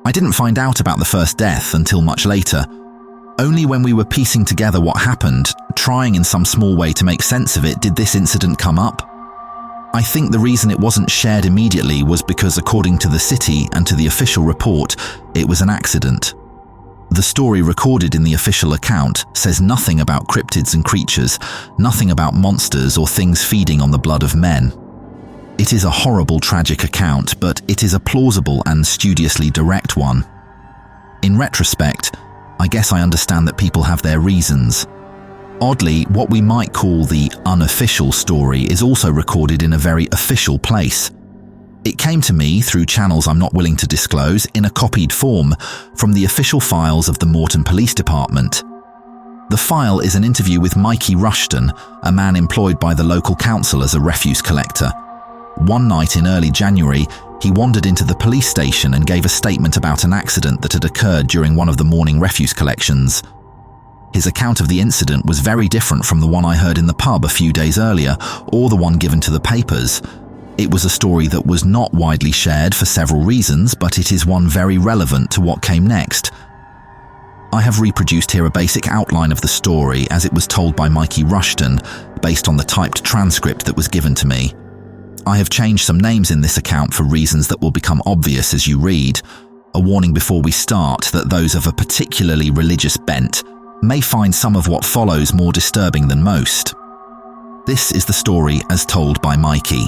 I didn't find out about the first death until much later. Only when we were piecing together what happened, trying in some small way to make sense of it, did this incident come up. I think the reason it wasn't shared immediately was because, according to the city and to the official report, it was an accident. The story recorded in the official account says nothing about cryptids and creatures, nothing about monsters or things feeding on the blood of men. It is a horrible, tragic account, but it is a plausible and studiously direct one. In retrospect, I guess I understand that people have their reasons. Oddly, what we might call the unofficial story is also recorded in a very official place. It came to me through channels I'm not willing to disclose in a copied form from the official files of the Morton Police Department. The file is an interview with Mikey Rushton, a man employed by the local council as a refuse collector. One night in early January, he wandered into the police station and gave a statement about an accident that had occurred during one of the morning refuse collections. His account of the incident was very different from the one I heard in the pub a few days earlier, or the one given to the papers. It was a story that was not widely shared for several reasons, but it is one very relevant to what came next. I have reproduced here a basic outline of the story as it was told by Mikey Rushton, based on the typed transcript that was given to me. I have changed some names in this account for reasons that will become obvious as you read. A warning before we start that those of a particularly religious bent may find some of what follows more disturbing than most. This is the story as told by Mikey.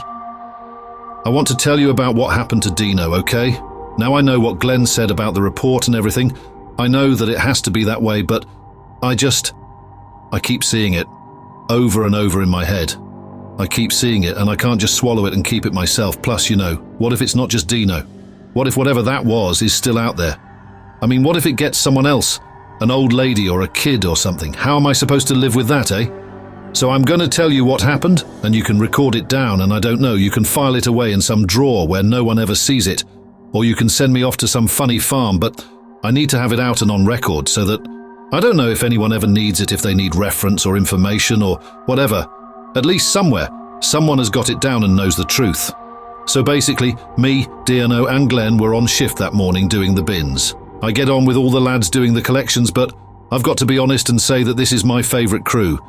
I want to tell you about what happened to Dino, okay? Now I know what Glenn said about the report and everything. I know that it has to be that way, but I keep seeing it over and over in my head. I keep seeing it and I can't just swallow it and keep it myself. Plus, what if it's not just Dino? What if whatever that was is still out there? I mean, what if it gets someone else? An old lady or a kid or something? How am I supposed to live with that, eh? So I'm going to tell you what happened, and you can record it down, and I don't know, you can file it away in some drawer where no one ever sees it, or you can send me off to some funny farm, but I need to have it out and on record so that I don't know if anyone ever needs it, if they need reference or information or whatever. At least somewhere, someone has got it down and knows the truth. So basically, me, Dino and Glenn were on shift that morning doing the bins. I get on with all the lads doing the collections, but I've got to be honest and say that this is my favourite crew.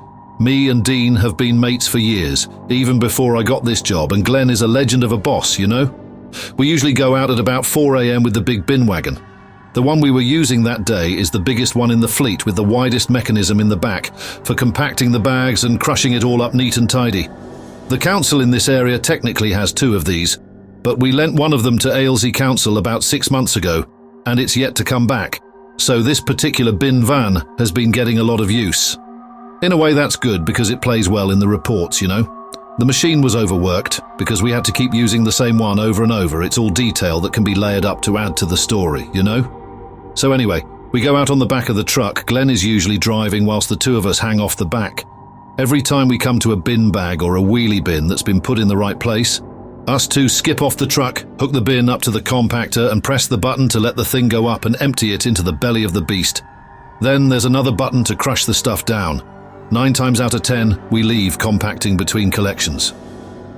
Me and Dean have been mates for years, even before I got this job, and Glenn is a legend of a boss, We usually go out at about 4 a.m. with the big bin wagon. The one we were using that day is the biggest one in the fleet with the widest mechanism in the back for compacting the bags and crushing it all up neat and tidy. The council in this area technically has 2 of these, but we lent one of them to Ailsea Council about 6 months ago, and it's yet to come back. So this particular bin van has been getting a lot of use. In a way that's good because it plays well in the reports, The machine was overworked because we had to keep using the same one over and over. It's all detail that can be layered up to add to the story, So anyway, we go out on the back of the truck. Glenn is usually driving whilst the 2 of us hang off the back. Every time we come to a bin bag or a wheelie bin that's been put in the right place, us 2 skip off the truck, hook the bin up to the compactor and press the button to let the thing go up and empty it into the belly of the beast. Then there's another button to crush the stuff down. 9 times out of 10, we leave compacting between collections.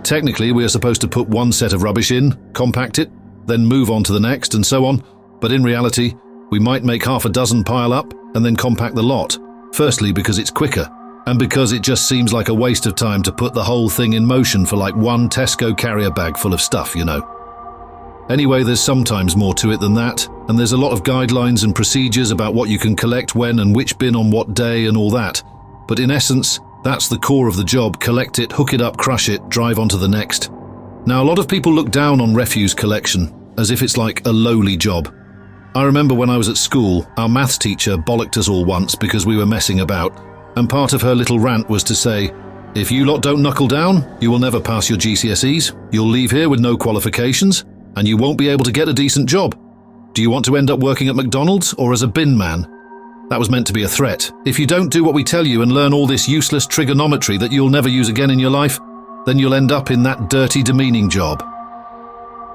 Technically, we are supposed to put one set of rubbish in, compact it, then move on to the next and so on, but in reality, we might make half a dozen pile up and then compact the lot, firstly because it's quicker, and because it just seems like a waste of time to put the whole thing in motion for like one Tesco carrier bag full of stuff, Anyway, there's sometimes more to it than that, and there's a lot of guidelines and procedures about what you can collect when and which bin on what day and all that. But in essence, that's the core of the job: collect it, hook it up, crush it, drive on to the next. Now, a lot of people look down on refuse collection as if it's like a lowly job. I remember when I was at school, our maths teacher bollocked us all once because we were messing about, and part of her little rant was to say, if you lot don't knuckle down, you will never pass your GCSEs, you'll leave here with no qualifications, and you won't be able to get a decent job. Do you want to end up working at McDonald's or as a bin man? That was meant to be a threat. If you don't do what we tell you and learn all this useless trigonometry that you'll never use again in your life, then you'll end up in that dirty, demeaning job.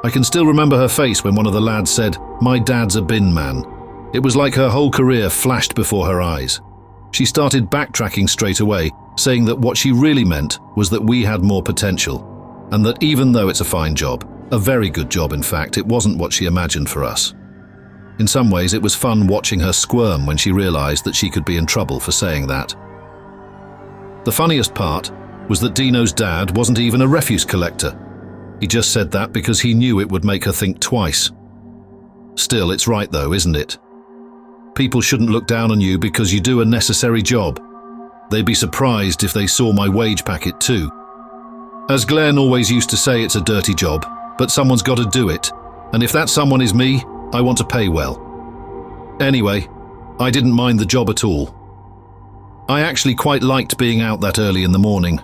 I can still remember her face when one of the lads said, "My dad's a bin man." It was like her whole career flashed before her eyes. She started backtracking straight away, saying that what she really meant was that we had more potential, and that even though it's a fine job, a very good job in fact, it wasn't what she imagined for us. In some ways, it was fun watching her squirm when she realized that she could be in trouble for saying that. The funniest part was that Dino's dad wasn't even a refuse collector. He just said that because he knew it would make her think twice. Still, it's right though, isn't it? People shouldn't look down on you because you do a necessary job. They'd be surprised if they saw my wage packet too. As Glenn always used to say, it's a dirty job, but someone's got to do it. And if that someone is me, I want to pay well. Anyway, I didn't mind the job at all. I actually quite liked being out that early in the morning,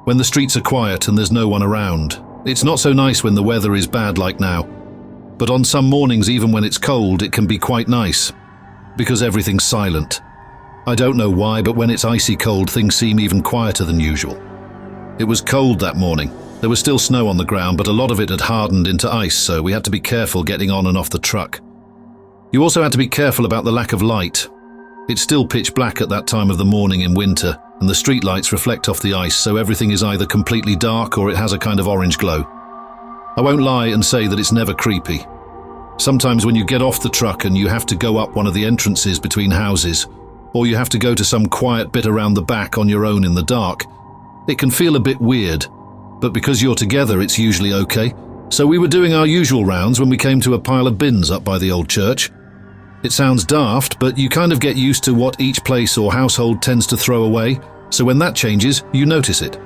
when the streets are quiet and there's no one around. It's not so nice when the weather is bad like now, but on some mornings, even when it's cold, it can be quite nice, because everything's silent. I don't know why, but when it's icy cold, things seem even quieter than usual. It was cold that morning. There was still snow on the ground, but a lot of it had hardened into ice, so we had to be careful getting on and off the truck. You also had to be careful about the lack of light. It's still pitch black at that time of the morning in winter, and the street lights reflect off the ice, so everything is either completely dark or it has a kind of orange glow. I won't lie and say that it's never creepy. Sometimes when you get off the truck and you have to go up one of the entrances between houses, or you have to go to some quiet bit around the back on your own in the dark, it can feel a bit weird, but because you're together it's usually okay. So we were doing our usual rounds when we came to a pile of bins up by the old church. It sounds daft, but you kind of get used to what each place or household tends to throw away, so when that changes, you notice it.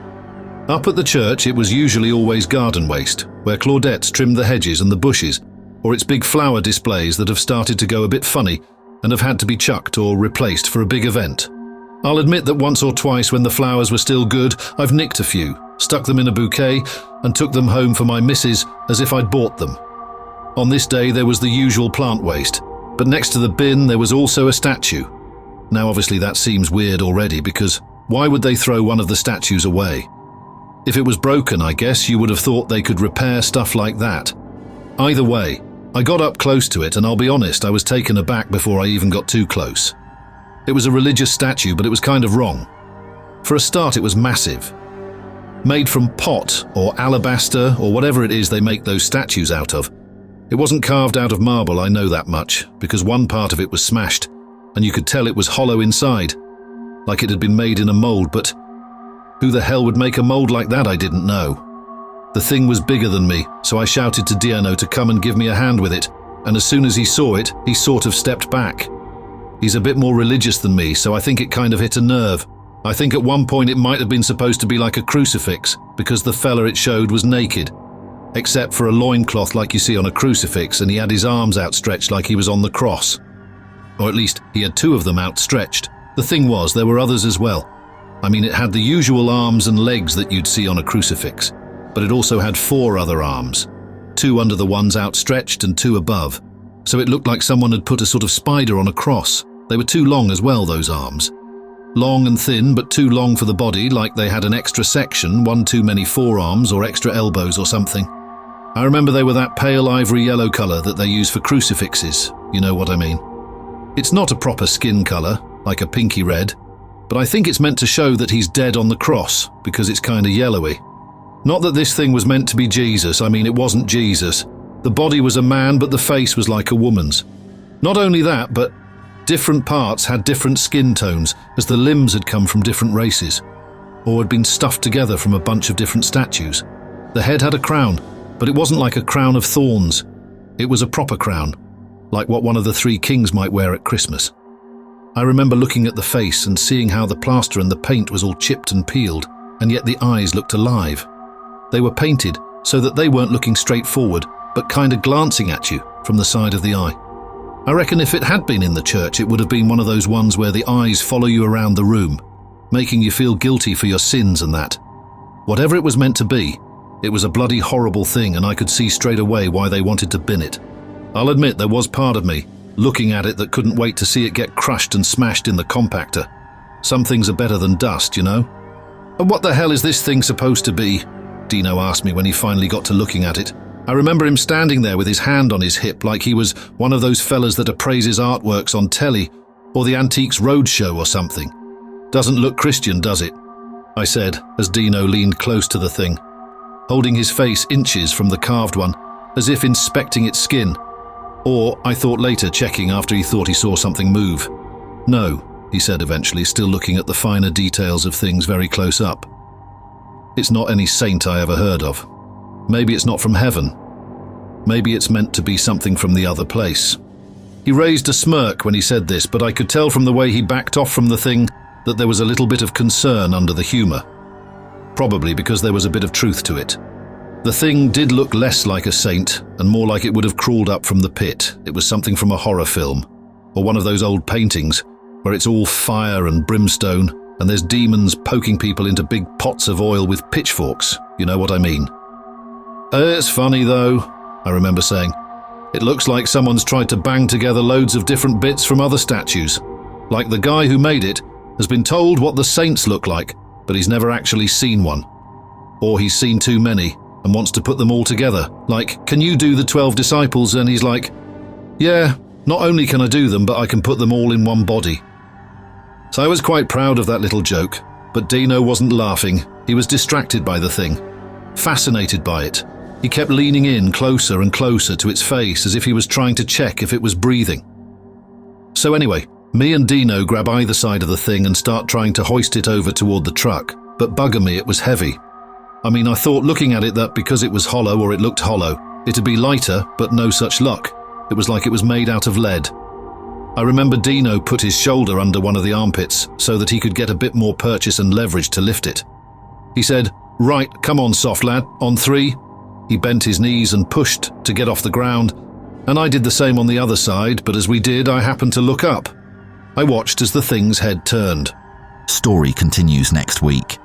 Up at the church, it was usually always garden waste, where Claudettes trimmed the hedges and the bushes, or it's big flower displays that have started to go a bit funny and have had to be chucked or replaced for a big event. I'll admit that once or twice when the flowers were still good, I've nicked a few, stuck them in a bouquet, and took them home for my missus as if I'd bought them. On this day, there was the usual plant waste, but next to the bin there was also a statue. Now obviously that seems weird already, because why would they throw one of the statues away? If it was broken, I guess you would have thought they could repair stuff like that. Either way, I got up close to it, and I'll be honest, I was taken aback before I even got too close. It was a religious statue, but it was kind of wrong. For a start, it was massive. Made from pot or alabaster or whatever it is they make those statues out of. It wasn't carved out of marble, I know that much, because one part of it was smashed, and you could tell it was hollow inside, like it had been made in a mold, but who the hell would make a mold like that, I didn't know. The thing was bigger than me, so I shouted to Diano to come and give me a hand with it, and as soon as he saw it, he sort of stepped back. He's a bit more religious than me, so I think it kind of hit a nerve. I think at one point it might have been supposed to be like a crucifix, because the fella it showed was naked, except for a loincloth like you see on a crucifix, and he had his arms outstretched like he was on the cross. Or at least, he had two of them outstretched. The thing was, there were others as well. I mean, it had the usual arms and legs that you'd see on a crucifix, but it also had 4 other arms, 2 under the ones outstretched and 2 above. So it looked like someone had put a sort of spider on a cross. They were too long as well, those arms. Long and thin, but too long for the body, like they had an extra section, one too many forearms or extra elbows or something. I remember they were that pale ivory yellow colour that they use for crucifixes, you know what I mean. It's not a proper skin colour, like a pinky red, but I think it's meant to show that he's dead on the cross, because it's kind of yellowy. Not that this thing was meant to be Jesus, I mean it wasn't Jesus. The body was a man, but the face was like a woman's. Not only that, but different parts had different skin tones, as the limbs had come from different races, or had been stuffed together from a bunch of different statues. The head had a crown, but it wasn't like a crown of thorns. It was a proper crown, like what one of the 3 kings might wear at Christmas. I remember looking at the face and seeing how the plaster and the paint was all chipped and peeled, and yet the eyes looked alive. They were painted so that they weren't looking straight forward, but kind of glancing at you from the side of the eye. I reckon if it had been in the church, it would have been one of those ones where the eyes follow you around the room, making you feel guilty for your sins and that. Whatever it was meant to be, it was a bloody horrible thing, and I could see straight away why they wanted to bin it. I'll admit there was part of me, looking at it, that couldn't wait to see it get crushed and smashed in the compactor. Some things are better than dust, you know? And what the hell is this thing supposed to be? Dino asked me when he finally got to looking at it. I remember him standing there with his hand on his hip like he was one of those fellas that appraises artworks on telly or the Antiques Roadshow or something. Doesn't look Christian, does it? I said as Dino leaned close to the thing, holding his face inches from the carved one, as if inspecting its skin. Or I thought later, checking after he thought he saw something move. No, he said eventually, still looking at the finer details of things very close up. It's not any saint I ever heard of. Maybe it's not from heaven. Maybe it's meant to be something from the other place. He raised a smirk when he said this, but I could tell from the way he backed off from the thing that there was a little bit of concern under the humour. Probably because there was a bit of truth to it. The thing did look less like a saint and more like it would have crawled up from the pit. It was something from a horror film, or one of those old paintings where it's all fire and brimstone and there's demons poking people into big pots of oil with pitchforks. You know what I mean? It's funny though, I remember saying. It looks like someone's tried to bang together loads of different bits from other statues. Like the guy who made it has been told what the saints look like, but he's never actually seen one. Or he's seen too many and wants to put them all together. Like, can you do the 12 disciples? And he's like, yeah, not only can I do them, but I can put them all in one body. So I was quite proud of that little joke, but Dino wasn't laughing. He was distracted by the thing, fascinated by it. He kept leaning in closer and closer to its face as if he was trying to check if it was breathing. So anyway, me and Dino grab either side of the thing and start trying to hoist it over toward the truck, but bugger me, it was heavy. I mean, I thought looking at it that because it was hollow or it looked hollow, it'd be lighter, but no such luck. It was like it was made out of lead. I remember Dino put his shoulder under one of the armpits so that he could get a bit more purchase and leverage to lift it. He said, right, come on, soft lad, on 3. He bent his knees and pushed to get off the ground, and I did the same on the other side, but as we did, I happened to look up. I watched as the thing's head turned. Story continues next week.